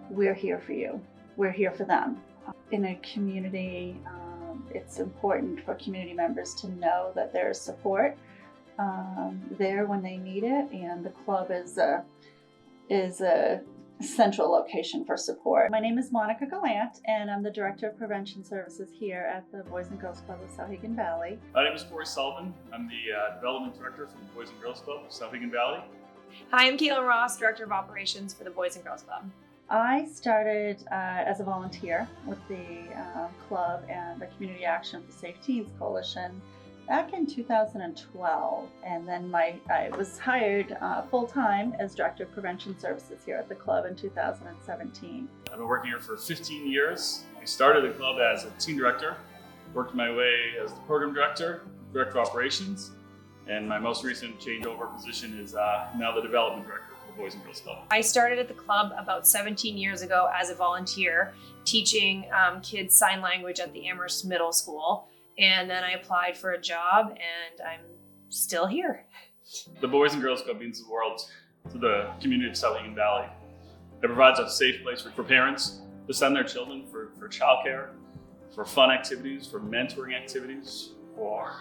we're here for you. We're here for them. In a community, it's important for community members to know that there's support there when they need it, and the club is a central location for support. My name is Monica Gallant, and I'm the Director of Prevention Services here at the Boys and Girls Club of Souhegan Valley. My name is Corey Sullivan. I'm the Development Director for the Boys and Girls Club of Souhegan Valley. Hi, I'm Caitlin Ross, Director of Operations for the Boys and Girls Club. I started as a volunteer with the club and the Community Action for Safe Teens Coalition back in 2012, and then I was hired full-time as Director of Prevention Services here at the club in 2017. I've been working here for 15 years. I started the club as a team director, worked my way as the program director, Director of Operations, and my most recent changeover position is now the Development Director for the Boys and Girls Club. I started at the club about 17 years ago as a volunteer, teaching kids sign language at the Amherst Middle School. And then I applied for a job, and I'm still here. The Boys and Girls Club means the world to the community of Souhegan Valley. It provides a safe place for parents to send their children for childcare, for fun activities, for mentoring activities, for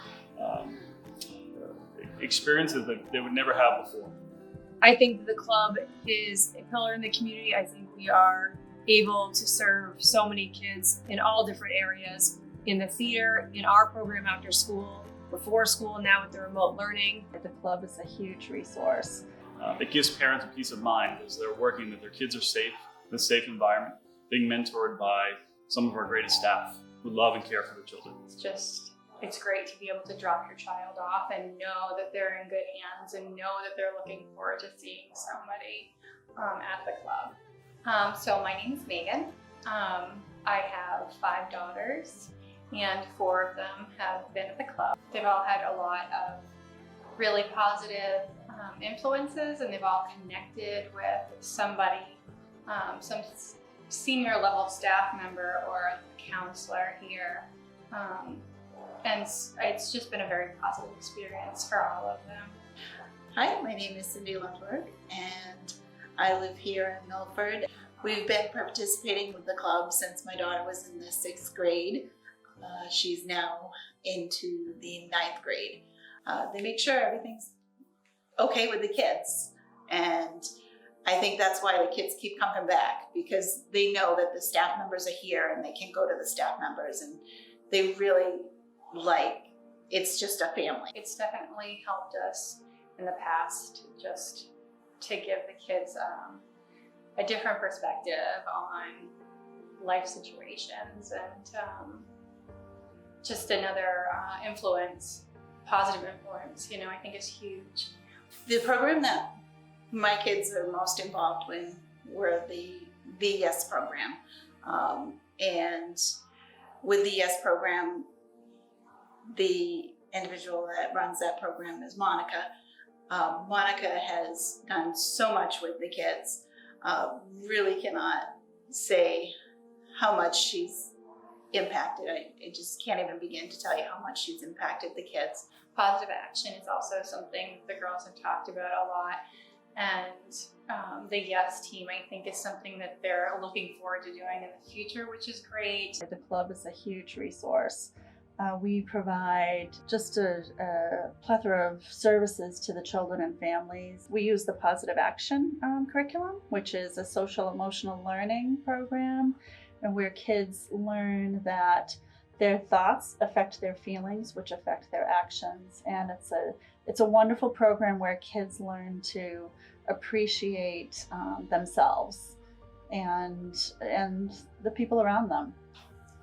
experiences that they would never have before. I think the club is a pillar in the community. I think we are able to serve so many kids in all different areas, in the theater, in our program after school, before school, now with the remote learning. The club is a huge resource. It gives parents a peace of mind as they're working, that their kids are safe, in a safe environment, being mentored by some of our greatest staff who love and care for their children. It's great to be able to drop your child off and know that they're in good hands and know that they're looking forward to seeing somebody at the club. So my name is Megan. I have 5 daughters, and 4 of them have been at the club. They've all had a lot of really positive influences, and they've all connected with somebody, some senior level staff member or a counselor here. And it's just been a very positive experience for all of them. Hi, my name is Cindy Lundberg, and I live here in Milford. We've been participating with the club since my daughter was in the 6th grade. She's now into the 9th grade. They make sure everything's okay with the kids, and I think that's why the kids keep coming back, because they know that the staff members are here and they can go to the staff members, and they really it's just a family. It's definitely helped us in the past just to give the kids a different perspective on life situations, and just another influence, positive influence, I think is huge. The program that my kids are most involved in were the YES program. And with the YES program, the individual that runs that program is Monica. Monica has done so much with the kids. Really cannot say how much she's impacted. I just can't even begin to tell you how much she's impacted the kids. Positive action is also something the girls have talked about a lot. And the YES team, I think, is something that they're looking forward to doing in the future, which is great. The club is a huge resource. We provide just a plethora of services to the children and families. We use the Positive Action curriculum, which is a social emotional learning program, and where kids learn that their thoughts affect their feelings, which affect their actions. And it's a wonderful program where kids learn to appreciate themselves and the people around them.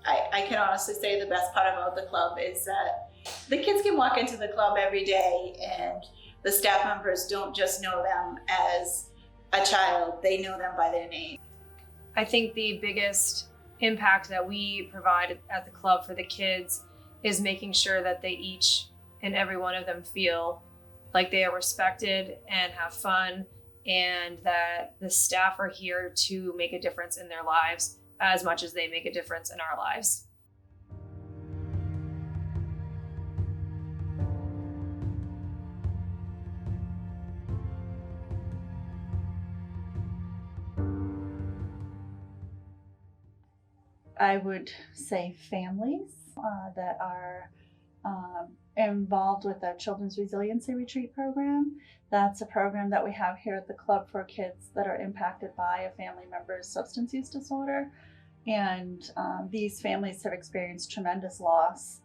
I can honestly say the best part about the club is that the kids can walk into the club every day, and the staff members don't just know them as a child, they know them by their name. I think the biggest impact that we provide at the club for the kids is making sure that they each and every one of them feel like they are respected and have fun, and that the staff are here to make a difference in their lives as much as they make a difference in our lives. I would say families that are involved with our Children's Resiliency Retreat program. That's a program that we have here at the club for kids that are impacted by a family member's substance use disorder. And these families have experienced tremendous loss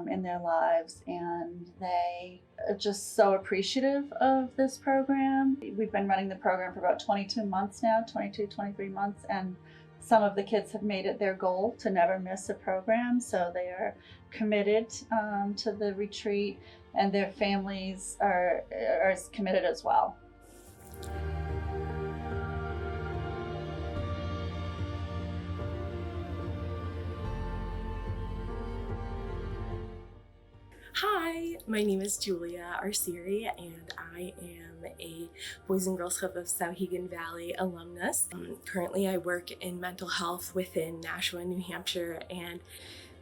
in their lives, and they are just so appreciative of this program. We've been running the program for about 22 months now, 23 months, and some of the kids have made it their goal to never miss a program, so they are committed to the retreat, and their families are as committed as well. Hi, my name is Julia ARCIERE, and I am a Boys and Girls Club of Souhegan Valley alumnus. Currently, I work in mental health within Nashua, New Hampshire, and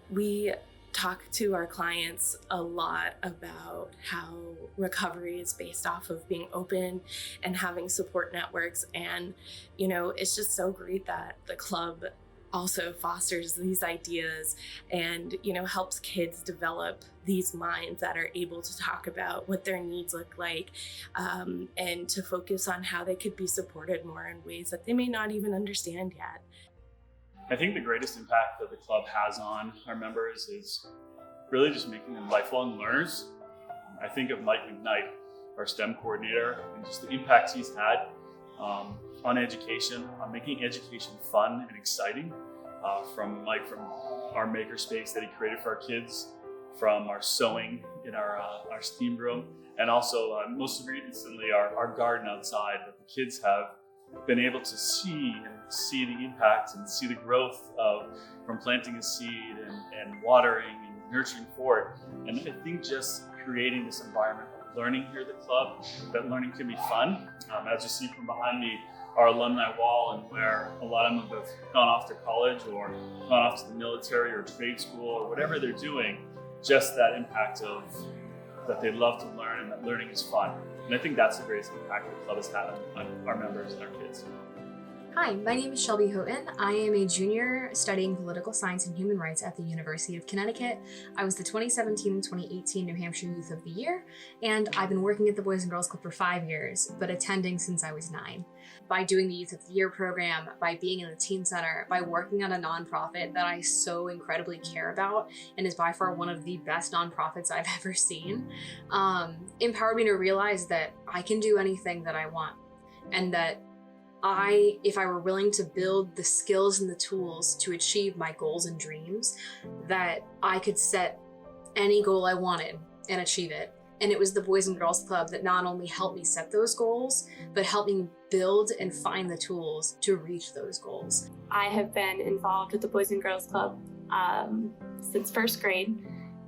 we talk to our clients a lot about how recovery is based off of being open and having support networks. And, you know, it's just so great that the club also fosters these ideas and, you know, helps kids develop these minds that are able to talk about what their needs look like, and to focus on how they could be supported more in ways that they may not even understand yet. I think the greatest impact that the club has on our members is really just making them lifelong learners. I think of Mike McKnight, our STEM coordinator, and just the impact he's had on education, on making education fun and exciting. From our makerspace that he created for our kids, from our sewing in our steam room, and also most recently our garden outside that the kids have been able to see the impact and see the growth of from planting a seed and watering and nurturing for it. And I think just creating this environment of learning here at the club, that learning can be fun. As you see from behind me, our alumni wall, and where a lot of them have gone off to college or gone off to the military or trade school or whatever they're doing, just that impact of that they love to learn and that learning is fun. And I think that's the greatest impact the club has had on our members and our kids. Hi, my name is Shelby Houghton. I am a junior studying political science and human rights at the University of Connecticut. I was the 2017 and 2018 New Hampshire Youth of the Year, and I've been working at the Boys and Girls Club for 5 years, but attending since I was 9. By doing the Youth of the Year program, by being in the Teen Center, by working at a nonprofit that I so incredibly care about and is by far one of the best nonprofits I've ever seen, empowered me to realize that I can do anything that I want, and that if I were willing to build the skills and the tools to achieve my goals and dreams, that I could set any goal I wanted and achieve it. And it was the Boys and Girls Club that not only helped me set those goals, but helped me build and find the tools to reach those goals. I have been involved with the Boys and Girls Club since first grade,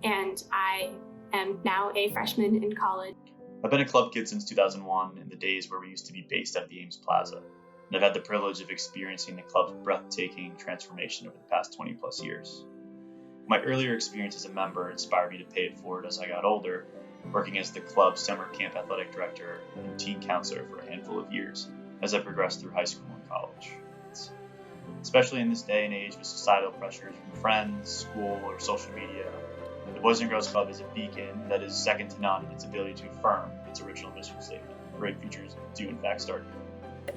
and I am now a freshman in college. I've been a club kid since 2001, in the days where we used to be based at the Ames Plaza. And I've had the privilege of experiencing the club's breathtaking transformation over the past 20 plus years. My earlier experience as a member inspired me to pay it forward as I got older, working as the club's summer camp athletic director and teen counselor for a handful of years as I progressed through high school and college. Especially in this day and age with societal pressures from friends, school, or social media, the Boys and Girls Club is a beacon that is second to none in its ability to affirm its original mission statement. Great futures do in fact start here.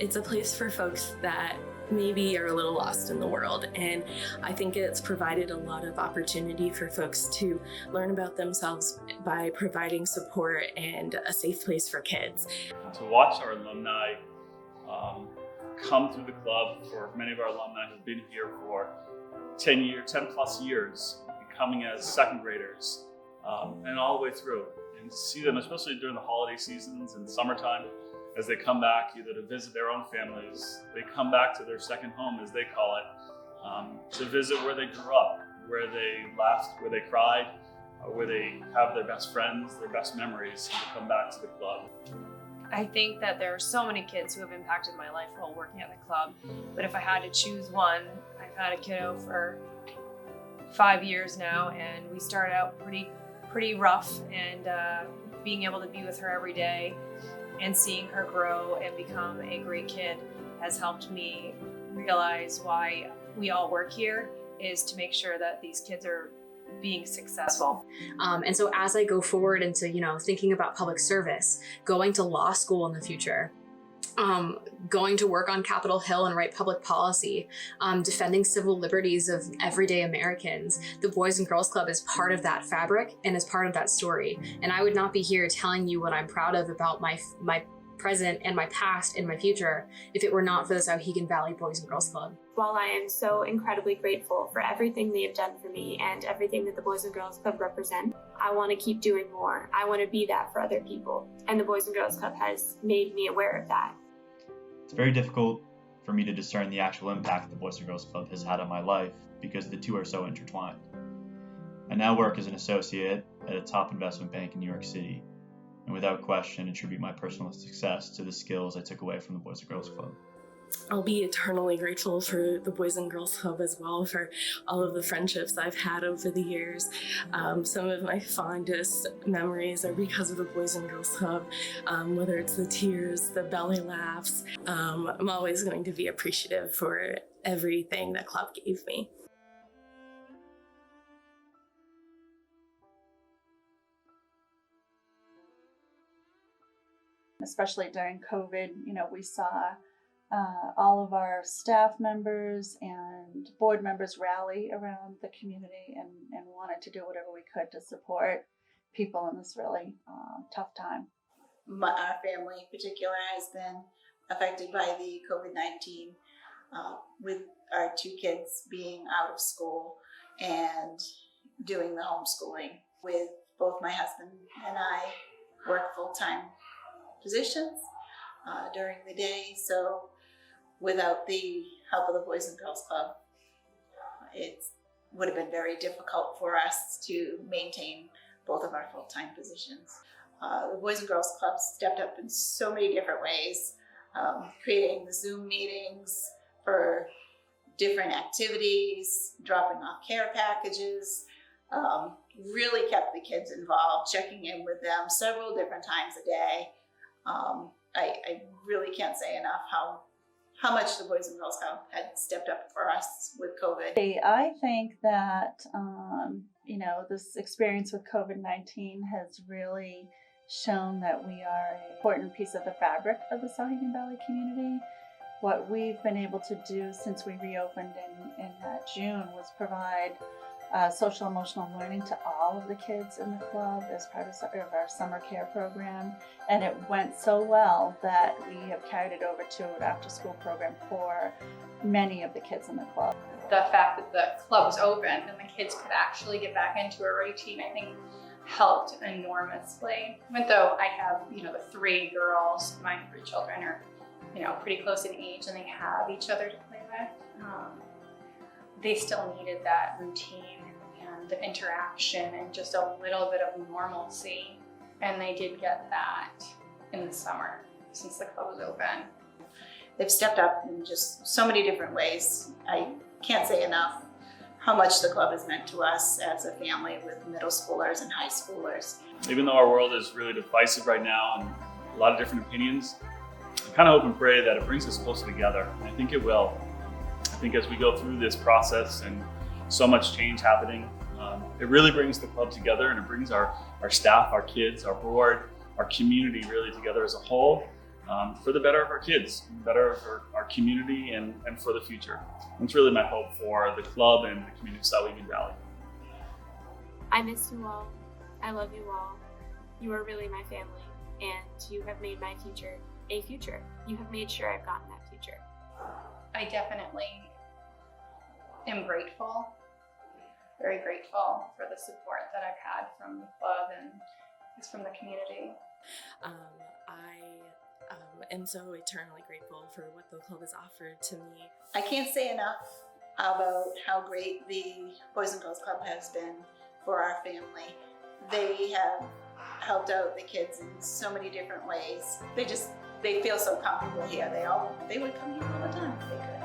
It's a place for folks that maybe are a little lost in the world, and I think it's provided a lot of opportunity for folks to learn about themselves by providing support and a safe place for kids. To watch our alumni come through the club, for many of our alumni who've been here for 10 plus years, coming as second graders, and all the way through, and to see them, especially during the holiday seasons and summertime, as they come back either to visit their own families, they come back to their second home, as they call it, to visit where they grew up, where they laughed, where they cried, where they have their best friends, their best memories, and to come back to the club. I think that there are so many kids who have impacted my life while working at the club, but if I had to choose one, I've had a kiddo for 5 years now, and we started out pretty rough, and being able to be with her every day and seeing her grow and become a great kid has helped me realize why we all work here is to make sure that these kids are being successful. And so as I go forward into, thinking about public service, going to law school in the future, going to work on Capitol Hill and write public policy, defending civil liberties of everyday Americans, the Boys and Girls Club is part of that fabric and is part of that story. And I would not be here telling you what I'm proud of about my present and my past and my future if it were not for the Souhegan Valley Boys and Girls Club. While I am so incredibly grateful for everything they have done for me and everything that the Boys and Girls Club represent, I want to keep doing more. I want to be that for other people. And the Boys and Girls Club has made me aware of that. It's very difficult for me to discern the actual impact the Boys and Girls Club has had on my life because the two are so intertwined. I now work as an associate at a top investment bank in New York City, and without question attribute my personal success to the skills I took away from the Boys and Girls Club. I'll be eternally grateful for the Boys and Girls Club as well, for all of the friendships I've had over the years. Some of my fondest memories are because of the Boys and Girls Club, whether it's the tears, the belly laughs. I'm always going to be appreciative for everything the club gave me. Especially during COVID, we saw all of our staff members and board members rally around the community and wanted to do whatever we could to support people in this really tough time. Our family in particular has been affected by the COVID-19 with our two kids being out of school and doing the homeschooling. With both my husband and I work full-time positions during the day, so without the help of the Boys and Girls Club, it would have been very difficult for us to maintain both of our full-time positions. The Boys and Girls Club stepped up in so many different ways, creating the Zoom meetings for different activities, dropping off care packages, really kept the kids involved, checking in with them several different times a day. I really can't say enough how much the Boys and Girls Club had stepped up for us with COVID. I think that, this experience with COVID-19 has really shown that we are an important piece of the fabric of the Souhegan Valley community. What we've been able to do since we reopened in June was provide social emotional learning to all of the kids in the club as part of our summer care program. And it went so well that we have carried it over to an after school program for many of the kids in the club. The fact that the club was open and the kids could actually get back into a routine, I think helped enormously. Even though I have, the three girls, my three children are, pretty close in age and they have each other to play with, they still needed that routine and the interaction and just a little bit of normalcy. And they did get that in the summer since the club was open. They've stepped up in just so many different ways. I can't say enough how much the club has meant to us as a family with middle schoolers and high schoolers. Even though our world is really divisive right now and a lot of different opinions, I kind of hope and pray that it brings us closer together. And I think it will. I think as we go through this process and so much change happening, it really brings the club together, and it brings our staff, our kids, our board, our community really together as a whole for the better of our kids, better of our community, and for the future. And it's really my hope for the club and the community of Souhegan Valley. I miss you all. I love you all. You are really my family, and you have made my future a future. You have made sure I've gotten that future. I definitely am grateful, very grateful for the support that I've had from the club and just from the community. I am so eternally grateful for what the club has offered to me. I can't say enough about how great the Boys and Girls Club has been for our family. They have helped out the kids in so many different ways. They feel so comfortable here. They would come here all the time if they could.